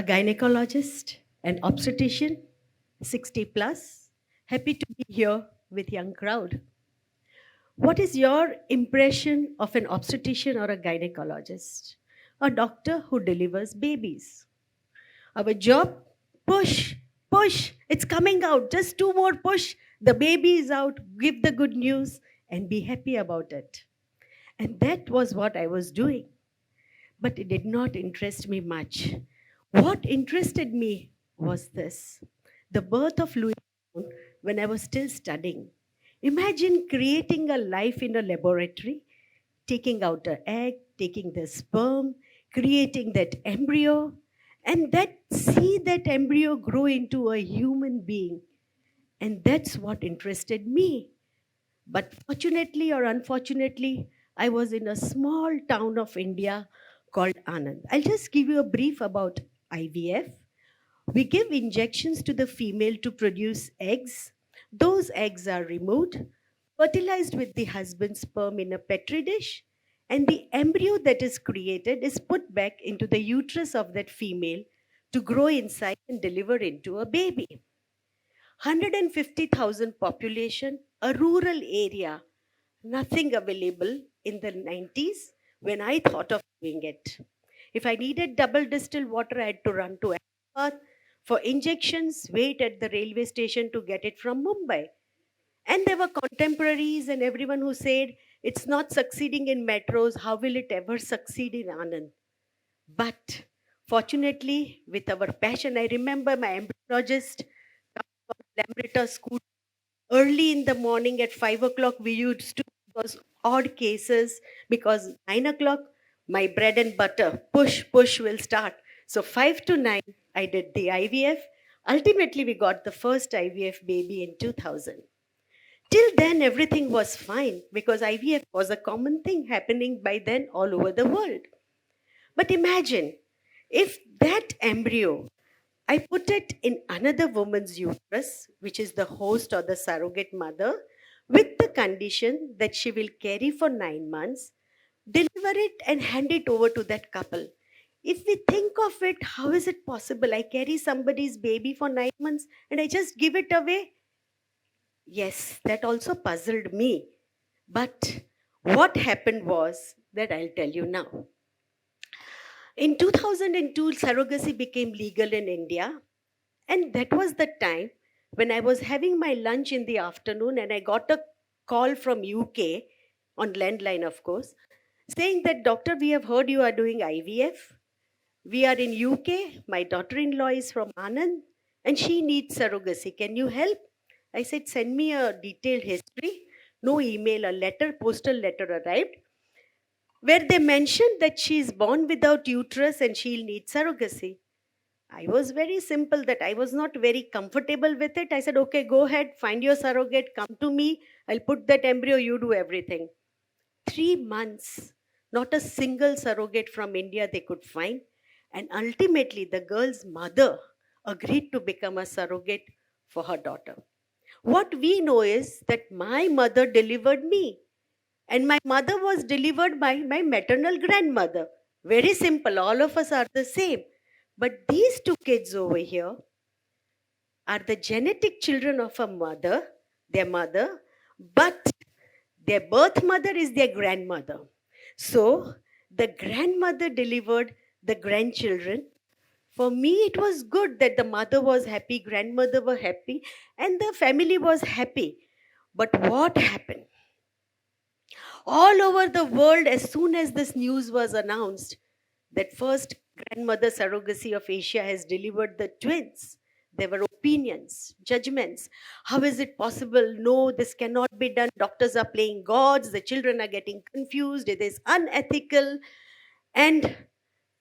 a gynecologist, an obstetrician, 60 plus. Happy to be here with young crowd. What is your impression of an obstetrician or a gynecologist? A doctor who delivers babies. Our job, push, push, it's coming out. Just two more push. The baby is out. Give the good news and be happy about it. And that was what I was doing. But it did not interest me much. What interested me was this: the birth of Louis when I was still studying. Imagine creating a life in a laboratory, taking out an egg, taking the sperm, creating that embryo, and see that embryo grow into a human being. And that's what interested me. But fortunately or unfortunately, I was in a small town of India called Anand. I'll just give you a brief about IVF. We give injections to the female to produce eggs. Those eggs are removed, fertilized with the husband's sperm in a petri dish, and the embryo that is created is put back into the uterus of that female to grow inside and deliver into a baby. 150,000 population, a rural area, nothing available in the 90s when I thought of doing it. If I needed double distilled water, I had to run to Ahmedabad for injections, wait at the railway station to get it from Mumbai. And there were contemporaries and everyone who said, it's not succeeding in metros, how will it ever succeed in Anand? But fortunately, with our passion, I remember my embryologist coming from Lambretta school early in the morning at 5 o'clock. We used to, because odd cases, because 9 o'clock, my bread and butter, push will start. So 5 to 9, I did the IVF. Ultimately, we got the first IVF baby in 2000. Till then, everything was fine because IVF was a common thing happening by then all over the world. But imagine if that embryo, I put it in another woman's uterus, which is the host or the surrogate mother, with the condition that she will carry for 9 months, deliver it, and hand it over to that couple. If we think of it, how is it possible? I carry somebody's baby for 9 months and I just give it away? Yes, that also puzzled me. But what happened was that I'll tell you now. In 2002, surrogacy became legal in India. And that was the time when I was having my lunch in the afternoon and I got a call from UK on landline, of course, saying that, Doctor, we have heard you are doing IVF. We are in UK. My daughter-in-law is from Anand and she needs surrogacy. Can you help? I said, send me a detailed history. No email, a letter, postal letter arrived, where they mentioned that she is born without uterus and she'll need surrogacy. I was very simple that I was not very comfortable with it. I said, okay, go ahead, find your surrogate, come to me. I'll put that embryo, you do everything. 3 months, not a single surrogate from India they could find. And ultimately, the girl's mother agreed to become a surrogate for her daughter. What we know is that my mother delivered me, and my mother was delivered by my maternal grandmother. Very simple, all of us are the same. But these two kids over here are the genetic children of their mother, but their birth mother is their grandmother. So the grandmother delivered the grandchildren. For me, it was good that the mother was happy, grandmother were happy, and the family was happy. But what happened? All over the world, as soon as this news was announced, that first grandmother surrogacy of Asia has delivered the twins, there were opinions, judgments. How is it possible? No, this cannot be done. Doctors are playing gods. The children are getting confused. It is unethical. And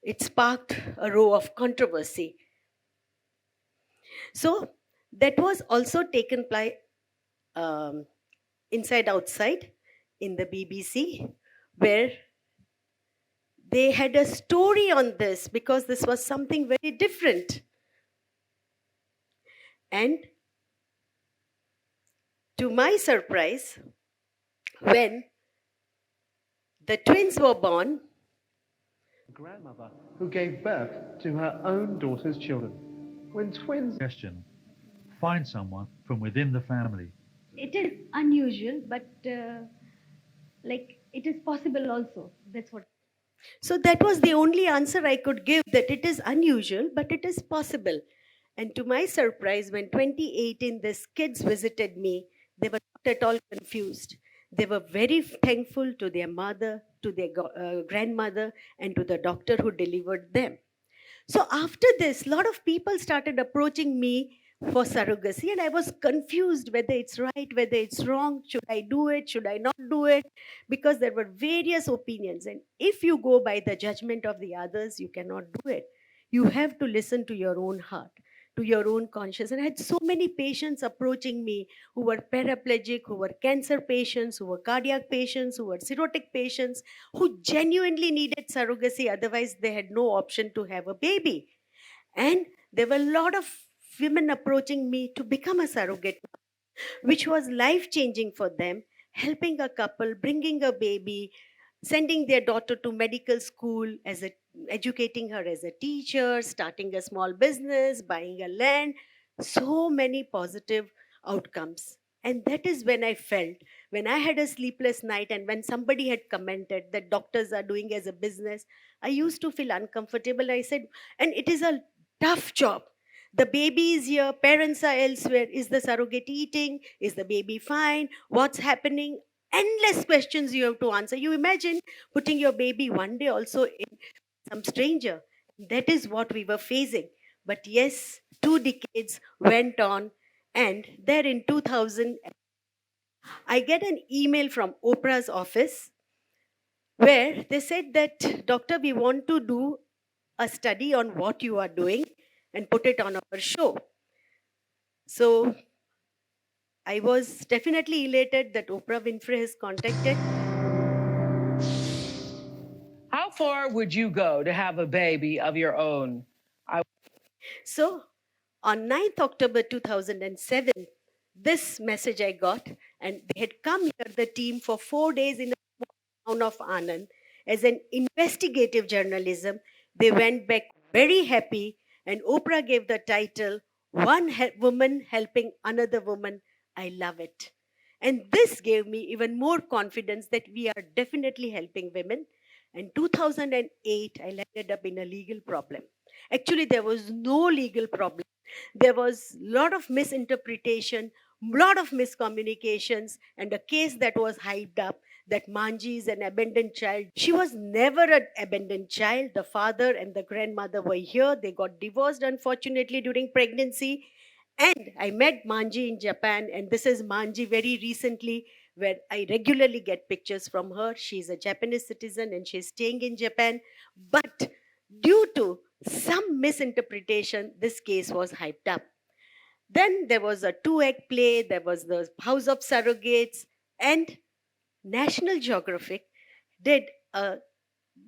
it sparked a row of controversy. So that was also taken by Inside Outside in the BBC, where they had a story on this because this was something very different. And to my surprise, when the twins were born, grandmother who gave birth to her own daughter's children. When twins Suggestion: find someone from within the family. It is unusual, but it is possible also. That's what. So that was the only answer I could give, that it is unusual, but it is possible. And to my surprise, when 2018 these kids visited me, they were not at all confused. They were very thankful to their mother, to their grandmother, and to the doctor who delivered them. So after this, a lot of people started approaching me for surrogacy, and I was confused whether it's right, whether it's wrong. Should I do it? Should I not do it? Because there were various opinions. And if you go by the judgment of the others, you cannot do it. You have to listen to your own heart, to your own conscience. And I had so many patients approaching me who were paraplegic, who were cancer patients, who were cardiac patients, who were cirrhotic patients, who genuinely needed surrogacy, otherwise, they had no option to have a baby. And there were a lot of women approaching me to become a surrogate, which was life changing for them, helping a couple, bringing a baby, sending their daughter to medical school, educating her as a teacher, starting a small business, buying a land. So many positive outcomes. And that is when I felt, when I had a sleepless night and when somebody had commented that doctors are doing as a business, I used to feel uncomfortable. I said, and it is a tough job. The baby is here, parents are elsewhere. Is the surrogate eating? Is the baby fine? What's happening? Endless questions you have to answer. You imagine putting your baby one day also in some stranger. That is what we were facing. But yes, 2 decades went on, and there in 2000, I get an email from Oprah's office where they said that, Doctor, we want to do a study on what you are doing and put it on our show. So I was definitely elated that Oprah Winfrey has contacted. How far would you go to have a baby of your own? So on 9th October 2007, this message I got, and they had come here, the team, for 4 days in the town of Anand as an investigative journalism. They went back very happy, and Oprah gave the title One Woman Helping Another Woman. I love it. And this gave me even more confidence that we are definitely helping women. In 2008, I landed up in a legal problem. Actually, there was no legal problem. There was a lot of misinterpretation, lot of miscommunications, and a case that was hyped up that Manji is an abandoned child. She was never an abandoned child. The father and the grandmother were here. They got divorced, unfortunately, during pregnancy. And I met Manji in Japan, and this is Manji very recently, where I regularly get pictures from her. She's a Japanese citizen and she's staying in Japan. But due to some misinterpretation, this case was hyped up. Then there was a two-act play, there was the House of Surrogates, and National Geographic did a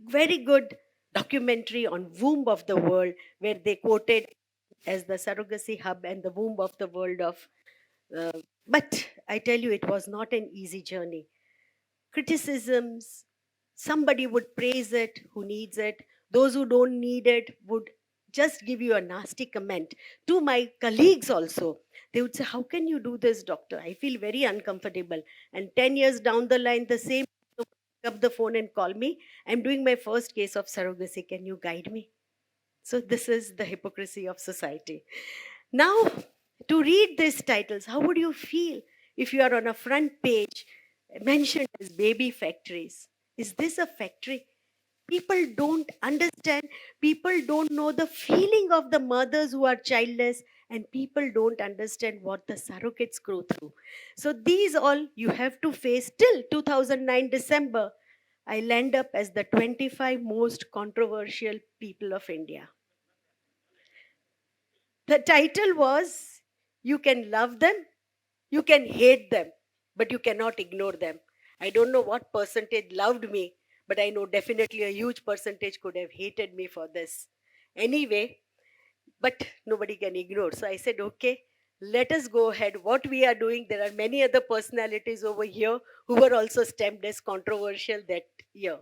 very good documentary on Womb of the World, where they quoted as the surrogacy hub and the womb of the world of. But I tell you, it was not an easy journey. Criticisms, somebody would praise it who needs it. Those who don't need it would just give you a nasty comment. To my colleagues also, they would say, how can you do this, doctor? I feel very uncomfortable. And 10 years down the line, the same person would pick up the phone and call me. I'm doing my first case of surrogacy. Can you guide me? So this is the hypocrisy of society. Now, to read these titles, how would you feel if you are on a front page mentioned as baby factories? Is this a factory? People don't understand. People don't know the feeling of the mothers who are childless, and people don't understand what the surrogates go through. So these all you have to face till 2009 December. I land up as the 25 most controversial people of India. The title was You Can Love Them, You Can Hate Them, but you cannot ignore them. I don't know what percentage loved me, but I know definitely a huge percentage could have hated me for this. Anyway, but nobody can ignore. So I said, okay, let us go ahead. What we are doing, there are many other personalities over here who were also stamped as controversial that year.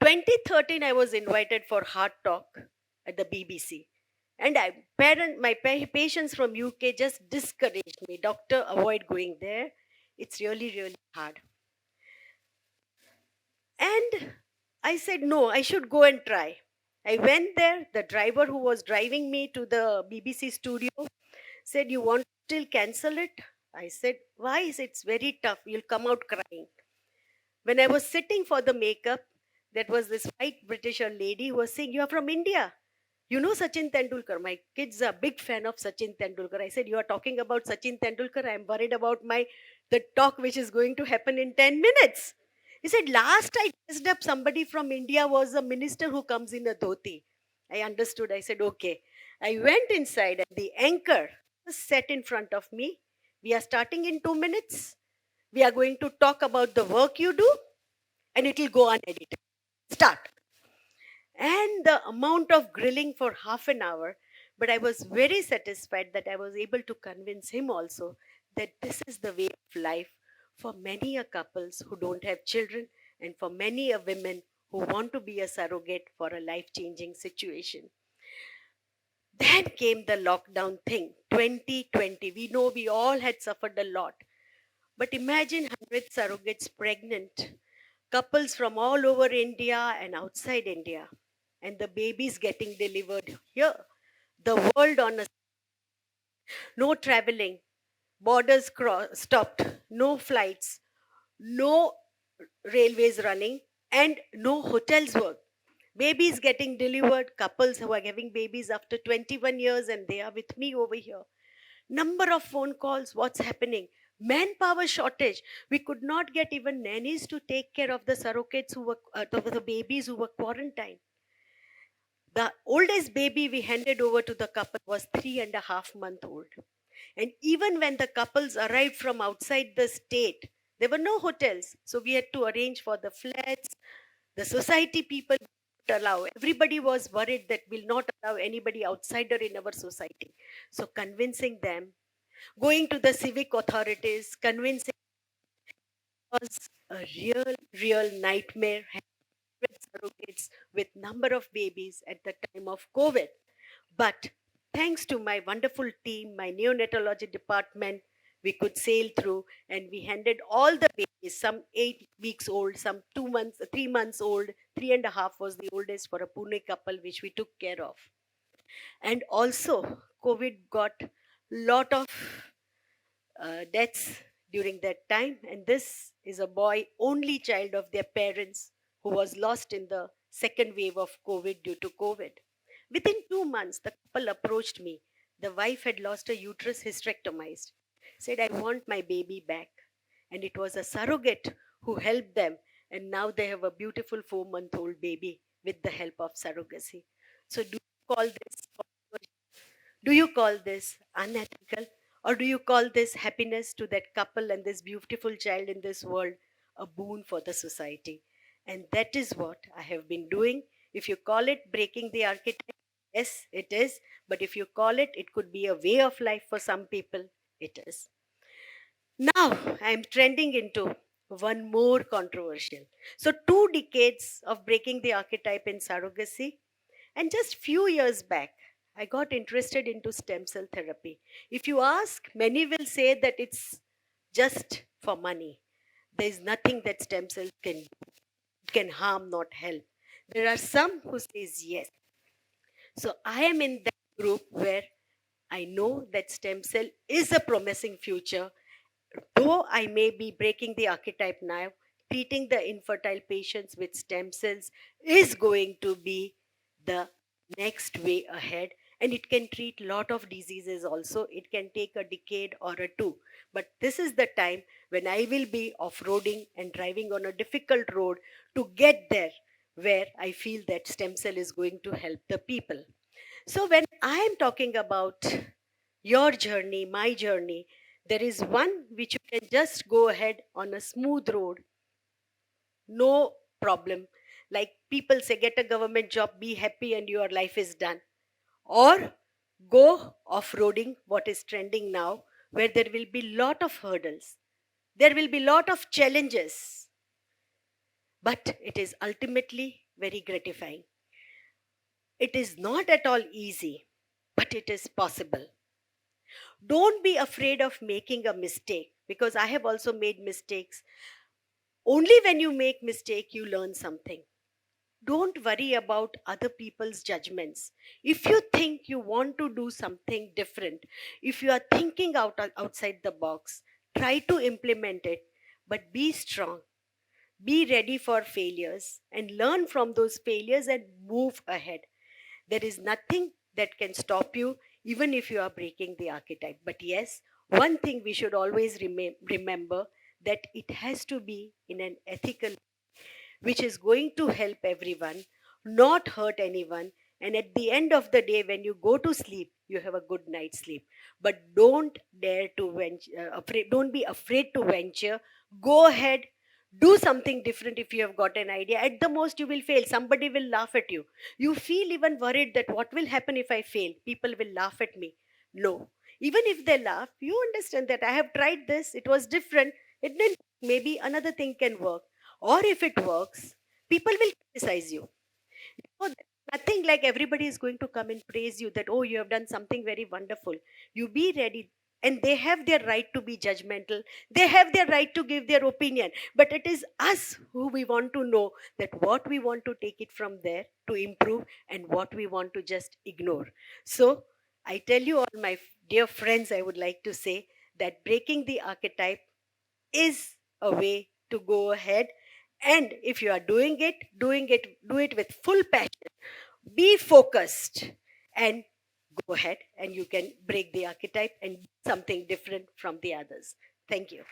2013, I was invited for Heart Talk at the BBC. And my patients from UK just discouraged me. Doctor, avoid going there. It's really, really hard. And I said, no, I should go and try. I went there. The driver who was driving me to the BBC studio said, you want to still cancel it? I said, why? He said, it's very tough. You'll come out crying. When I was sitting for the makeup, there was this white British lady who was saying, you are from India. You know Sachin Tendulkar. My kids are a big fan of Sachin Tendulkar. I said, you are talking about Sachin Tendulkar. I'm worried about the talk which is going to happen in 10 minutes. He said, last I dressed up somebody from India was a minister who comes in a dhoti. I understood. I said, okay. I went inside and the anchor was set in front of me. We are starting in 2 minutes. We are going to talk about the work you do and it will go unedited. Start. And the amount of grilling for half an hour, but I was very satisfied that I was able to convince him also that this is the way of life for many a couples who don't have children and for many a women who want to be a surrogate for a life-changing situation. Then came the lockdown thing, 2020. We know we all had suffered a lot. But imagine 100 surrogates pregnant, couples from all over India and outside India, and the babies getting delivered here. The world on a no traveling, borders stopped, no flights, no railways running, and no hotels work. Babies getting delivered, couples who are having babies after 21 years, and they are with me over here. Number of phone calls, what's happening? Manpower shortage. We could not get even nannies to take care of the surrogates who were, the babies who were quarantined. The oldest baby we handed over to the couple was 3.5 months old. And even when the couples arrived from outside the state, there were no hotels. So we had to arrange for the flats. The society people would allow. Everybody was worried that we'll not allow anybody outsider in our society. So convincing them, going to the civic authorities, convincing was a real nightmare with surrogates with number of babies at the time of COVID. But thanks to my wonderful team, my neonatology department, we could sail through and we handed all the babies, some 8 weeks old, some 2 months, 3 months old, 3.5 was the oldest for a Pune couple, which we took care of. And also, COVID got lot of deaths during that time. And this is a boy, only child of their parents, who was lost in the second wave of COVID due to COVID. Within 2 months, the couple approached me. The wife had lost her uterus hysterectomized. Said, I want my baby back. And it was a surrogate who helped them. And now they have a beautiful 4-month-old baby with the help of surrogacy. So do you call this unethical? Or do you call this happiness to that couple and this beautiful child in this world a boon for the society? And that is what I have been doing. If you call it breaking the archetype, yes, it is. But if you call it, it could be a way of life for some people, it is. Now I'm trending into one more controversial. So 2 decades of breaking the archetype in surrogacy, and just few years back, I got interested into stem cell therapy. If you ask, many will say that it's just for money. There is nothing that stem cells can do. It can harm, not help. There are some who says yes. So I am in that group where I know that stem cell is a promising future. Though I may be breaking the archetype now, treating the infertile patients with stem cells is going to be the next way ahead. And it can treat a lot of diseases also. It can take a decade or a 2. But this is the time when I will be off-roading and driving on a difficult road to get there where I feel that stem cell is going to help the people. So when I am talking about your journey, my journey, there is one which you can just go ahead on a smooth road, no problem. Like people say, get a government job, be happy, and your life is done. Or go off-roading, what is trending now, where there will be lot of hurdles. There will be lot of challenges. But it is ultimately very gratifying. It is not at all easy, but it is possible. Don't be afraid of making a mistake, because I have also made mistakes. Only when you make mistake you learn something. Don't worry about other people's judgments. If you think you want to do something different, if you are thinking outside the box, try to implement it, but be strong. Be ready for failures and learn from those failures and move ahead. There is nothing that can stop you, even if you are breaking the archetype. But yes, one thing we should always remember, that it has to be in an ethical, which is going to help everyone, not hurt anyone. And at the end of the day, when you go to sleep, you have a good night's sleep. But don't dare to venture, don't be afraid to venture. Go ahead, do something different. If you have got an idea, at the most you will fail. Somebody will laugh at you. You feel even worried that what will happen if I fail? People will laugh at me. No. Even if they laugh, you understand that I have tried this, it was different, it didn't, maybe another thing can work. Or if it works, people will criticize you. Oh, nothing like everybody is going to come and praise you that, oh, you have done something very wonderful. You be ready. And they have their right to be judgmental. They have their right to give their opinion. But it is us who we want to know that what we want to take it from there to improve and what we want to just ignore. So I tell you, all my dear friends, I would like to say that breaking the archetype is a way to go ahead. And if you are do it with full passion. Be focused and go ahead, and you can break the archetype and do something different from the others. Thank you.